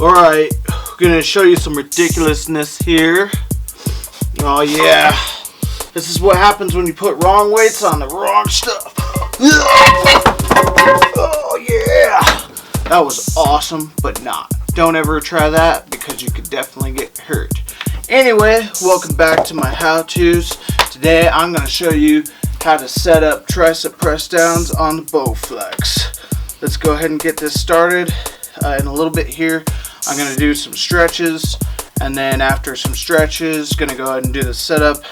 Alright, we're gonna show you some ridiculousness here. Oh yeah, this is what happens when you put wrong weights on the wrong stuff. Oh yeah, that was awesome, but not. Don't ever try that because you could definitely get hurt. Anyway, welcome back to my how-tos. Today I'm gonna show you how to set up tricep pressdowns on the Bowflex. Let's go ahead and get this started. In a little bit here, I'm going to do some stretches, and then after some stretches, going to go ahead and do the setup,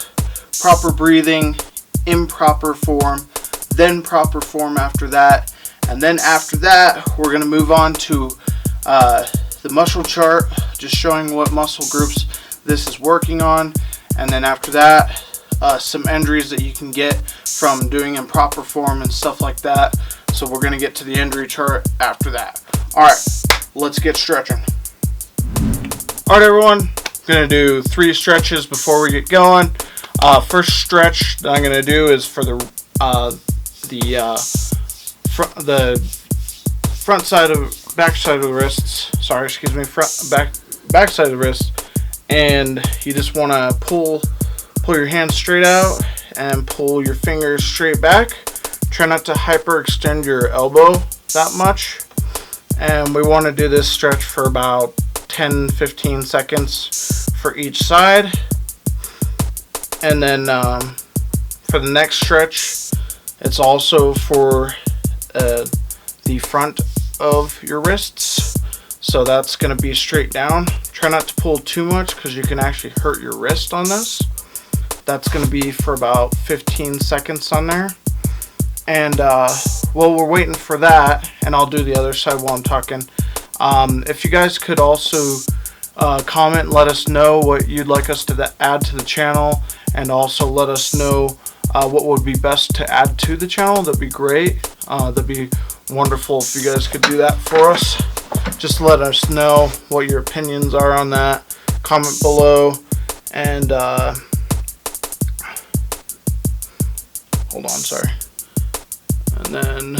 proper breathing, improper form, then proper form after that, and then after that, we're going to move on to the muscle chart, just showing what muscle groups this is working on, and then after that, some injuries that you can get from doing improper form and stuff like that. So we're going to get to the injury chart after that. Alright, let's get stretching. Alright everyone, I'm going to do 3 stretches before we get going. First stretch that I'm going to do is for the front side of, back side of the wrists. Sorry, excuse me, back side of the wrist. And you just want to pull your hands straight out and pull your fingers straight back. Try not to hyperextend your elbow that much. And we want to do this stretch for about 10-15 seconds for each side. And then for the next stretch, it's also for the front of your wrists. So that's going to be straight down. Try not to pull too much because you can actually hurt your wrist on this. That's going to be for about 15 seconds on there. And while we're waiting for that, and I'll do the other side while I'm talking, if you guys could also comment and let us know what you'd like us to add to the channel, and also let us know what would be best to add to the channel. That'd be great. That'd be wonderful if you guys could do that for us. Just let us know what your opinions are on that. Comment below, and hold on, sorry. And then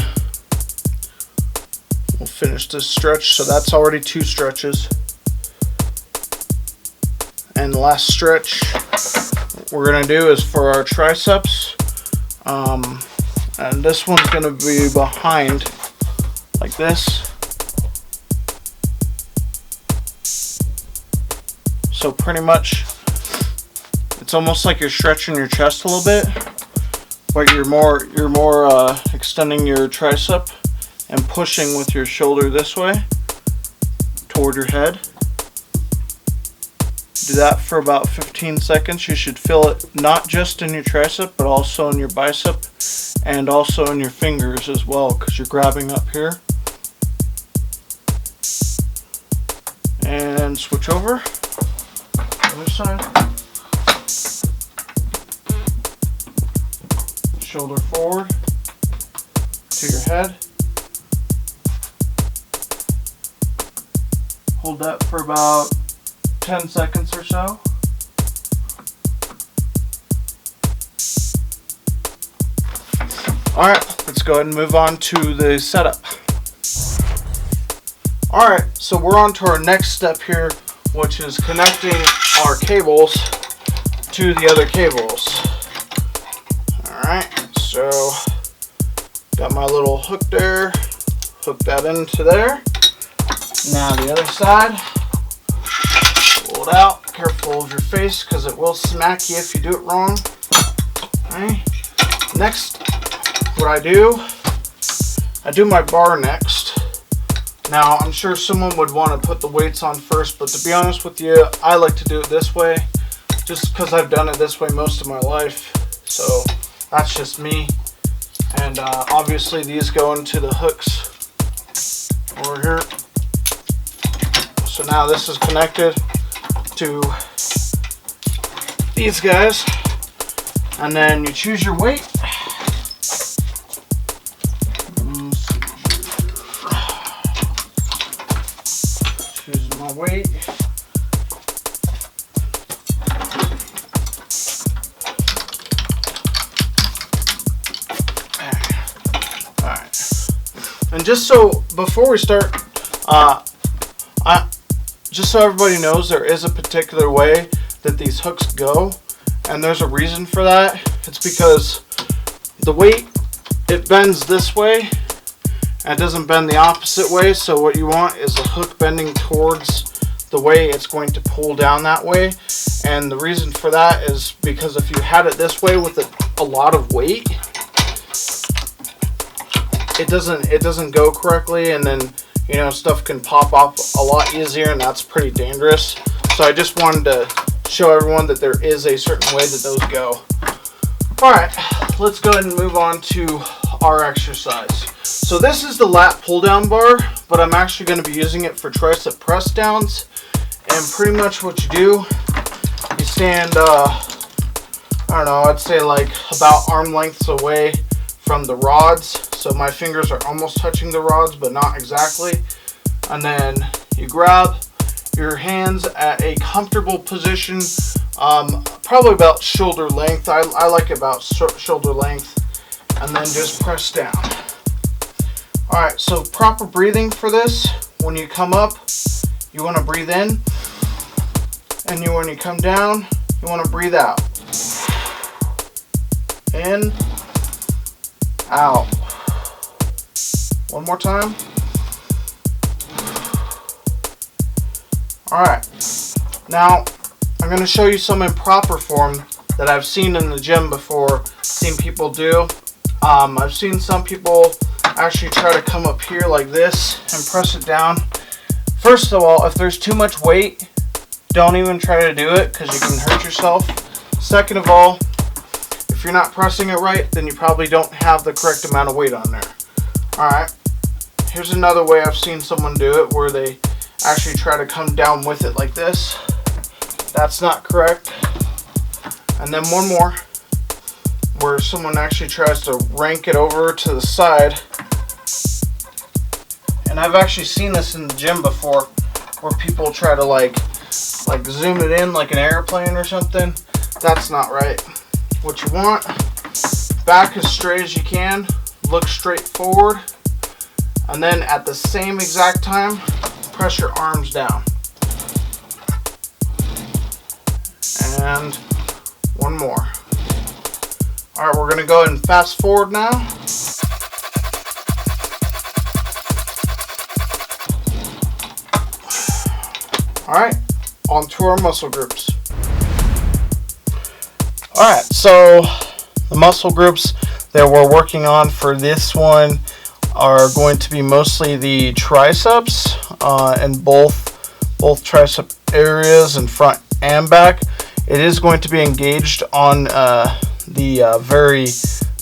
we'll finish this stretch. So that's already 2 stretches. And the last stretch we're going to do is for our triceps. And this one's going to be behind like this. So pretty much it's almost like you're stretching your chest a little bit. But you're more extending your tricep and pushing with your shoulder this way toward your head. Do that for about 15 seconds. You should feel it not just in your tricep, but also in your bicep and also in your fingers as well, because you're grabbing up here. And switch over. Other side. Shoulder forward to your head. Hold that for about 10 seconds or so. Alright, let's go ahead and move on to the setup. Alright, so we're on to our next step here, which is connecting our cables to the other cables. Alright. So, got my little hook there, hook that into there. Now the other side, pull it out, careful of your face because it will smack you if you do it wrong. Alright, next, what I do my bar next. Now, I'm sure someone would want to put the weights on first, but to be honest with you, I like to do it this way, just because I've done it this way most of my life. So, that's just me. And obviously these go into the hooks over here. So now this is connected to these guys. And then you choose your weight. Choose my weight. And just so before we start, just so everybody knows, there is a particular way that these hooks go, and there's a reason for that. It's because the weight, it bends this way and it doesn't bend the opposite way. So what you want is the hook bending towards the way it's going to pull down that way. And the reason for that is because if you had it this way with a lot of weight, it doesn't go correctly, and then, you know, stuff can pop up a lot easier, and that's pretty dangerous. So I just wanted to show everyone that there is a certain way that those go. Alright, let's go ahead and move on to our exercise. So this is the lat pull down bar, but I'm actually going to be using it for tricep press downs. And pretty much what you do, you stand, I don't know, I'd say like about arm lengths away from the rods. So my fingers are almost touching the rods, but not exactly. And then you grab your hands at a comfortable position, probably about shoulder length. I like about shoulder length, and then just press down. Alright, so proper breathing for this. When you come up, you want to breathe in, and when you come down, you want to breathe out. In, out. One more time. Alright, now I'm going to show you some improper form that I've seen in the gym before, seen people do. I've seen some people actually try to come up here like this and press it down. First of all, if there's too much weight, don't even try to do it because you can hurt yourself. Second of all, if you're not pressing it right, then you probably don't have the correct amount of weight on there. Alright, here's another way I've seen someone do it where they actually try to come down with it like this. That's not correct. And then one more where someone actually tries to rank it over to the side. And I've actually seen this in the gym before where people try to like zoom it in like an airplane or something. That's not right. What you want, back as straight as you can, look straight forward, and then at the same exact time, press your arms down. And one more. Alright, we're going to go ahead and fast forward now. Alright, on to our muscle groups. Alright, so the muscle groups that we're working on for this one are going to be mostly the triceps and both tricep areas in front and back. It is going to be engaged on the very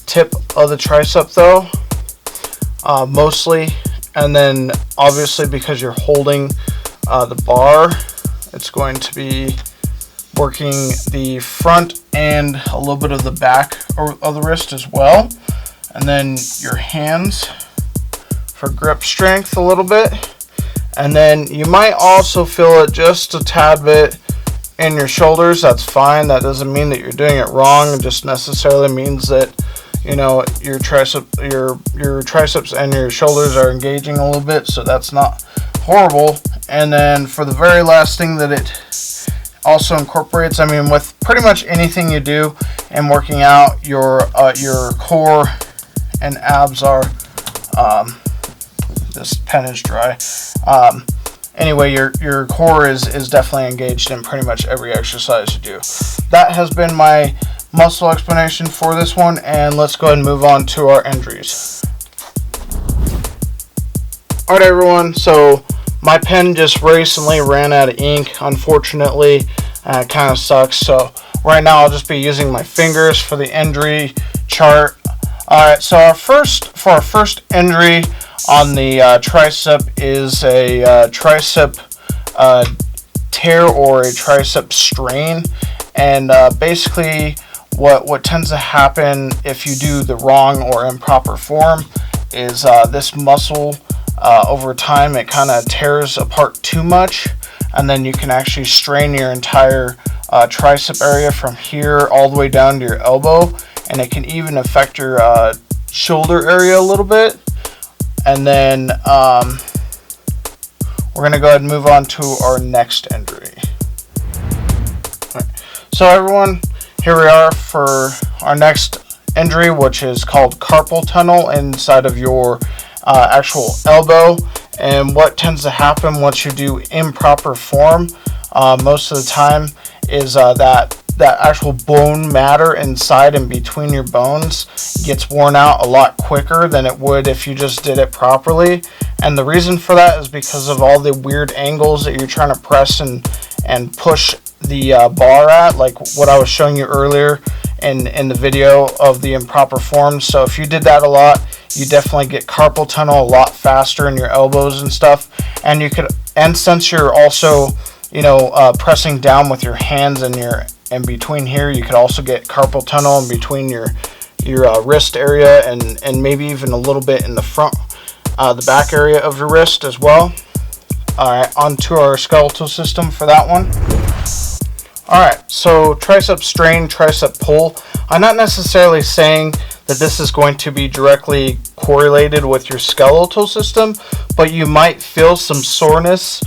tip of the tricep though, mostly, and then obviously because you're holding the bar, it's going to be working the front and a little bit of the back of the wrist as well, and then your hands for grip strength a little bit, and then you might also feel it just a tad bit in your shoulders. That's fine. That doesn't mean that you're doing it wrong. It just necessarily means that, you know, your triceps and your shoulders are engaging a little bit, so that's not horrible. And then for the very last thing that it also incorporates, I mean, with pretty much anything you do in working out, your core and abs are, this pen is dry. Anyway, your core is definitely engaged in pretty much every exercise you do. That has been my muscle explanation for this one, and let's go ahead and move on to our injuries. Alright everyone, so my pen just recently ran out of ink, unfortunately. It kind of sucks, so right now I'll just be using my fingers for the injury chart. Alright, so our first injury on the tricep is a tricep tear or a tricep strain, and basically what tends to happen if you do the wrong or improper form is this muscle over time it kind of tears apart too much, and then you can actually strain your entire tricep area from here all the way down to your elbow, and it can even affect your shoulder area a little bit. And then we're going to go ahead and move on to our next injury. Right. So everyone, here we are for our next injury, which is called carpal tunnel inside of your actual elbow. And what tends to happen once you do improper form most of the time is that actual bone matter inside and between your bones gets worn out a lot quicker than it would if you just did it properly. And the reason for that is because of all the weird angles that you're trying to press and push the bar at, like what I was showing you earlier in the video of the improper forms. So if you did that a lot, you definitely get carpal tunnel a lot faster in your elbows and stuff. And since you're also pressing down with your hands and between here, you could also get carpal tunnel in between your wrist area and maybe even a little bit in the front, the back area of your wrist as well. Alright, onto our skeletal system for that one. Alright, so tricep strain, tricep pull. I'm not necessarily saying that this is going to be directly correlated with your skeletal system, but you might feel some soreness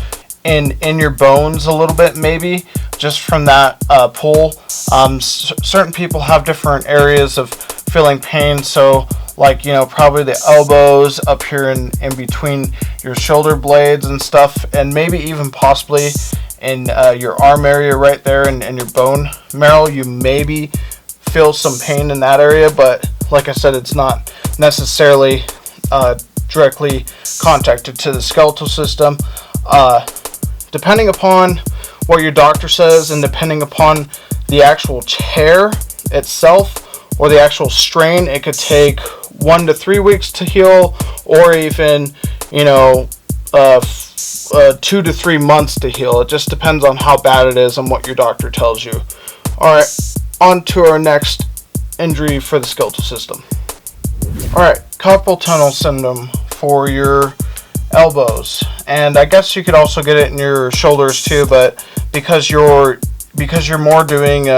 in your bones a little bit, maybe just from that pull. Certain people have different areas of feeling pain, so like probably the elbows up here in between your shoulder blades and stuff, and maybe even possibly in your arm area right there and your bone marrow. You maybe feel some pain in that area, but like I said, it's not necessarily directly contacted to the skeletal system. Depending upon what your doctor says and depending upon the actual tear itself or the actual strain, it could take 1 to 3 weeks to heal, or even 2 to 3 months to heal. It just depends on how bad it is and what your doctor tells you. Alright, on to our next injury for the skeletal system. Alright, carpal tunnel syndrome for your elbows, and I guess you could also get it in your shoulders too, but because you're more doing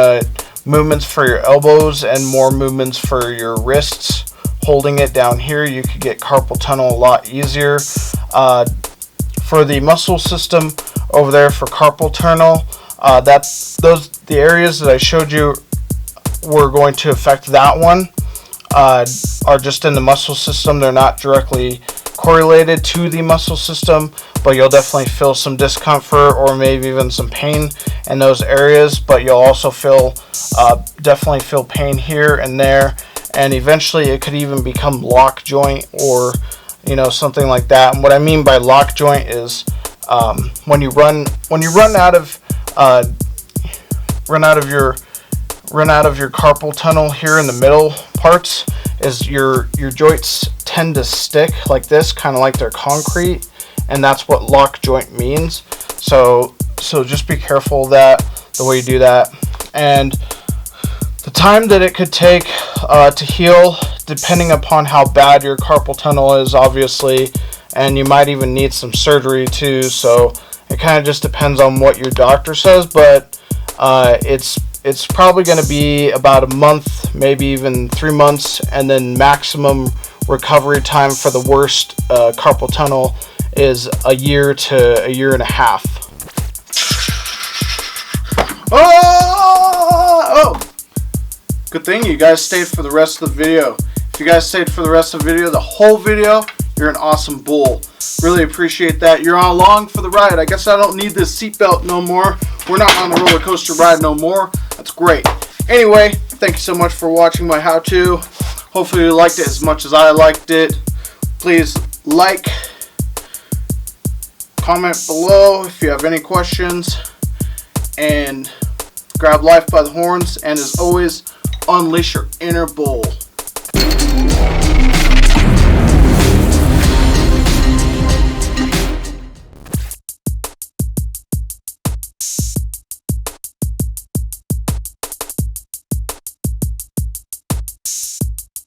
movements for your elbows and more movements for your wrists, holding it down here, you could get carpal tunnel a lot easier. For the muscle system over there for carpal tunnel, the areas that I showed you were going to affect that one are just in the muscle system. They're not directly correlated to the muscle system, but you'll definitely feel some discomfort or maybe even some pain in those areas, but you'll also definitely feel pain here and there, and eventually it could even become lock joint or something like that. And what I mean by lock joint is when you run out of your carpal tunnel here in the middle parts, is your joints tend to stick like this, kind of like they're concrete, and that's what lock joint means. So just be careful of that, the way you do that, and the time that it could take to heal, depending upon how bad your carpal tunnel is, obviously, and you might even need some surgery too. So it kind of just depends on what your doctor says, but it's probably going to be about a month, maybe even 3 months, and then maximum recovery time for the worst carpal tunnel is a year to a year and a half. Oh! Good thing you guys stayed for the rest of the video. If you guys stayed for the rest of the video, the whole video, you're an awesome bull. Really appreciate that. You're on along for the ride. I guess I don't need this seatbelt no more. We're not on the roller coaster ride no more. That's great. Anyway, thank you so much for watching my how-to. Hopefully you liked it as much as I liked it. Please like, comment below if you have any questions, and grab life by the horns, and as always, unleash your inner bull.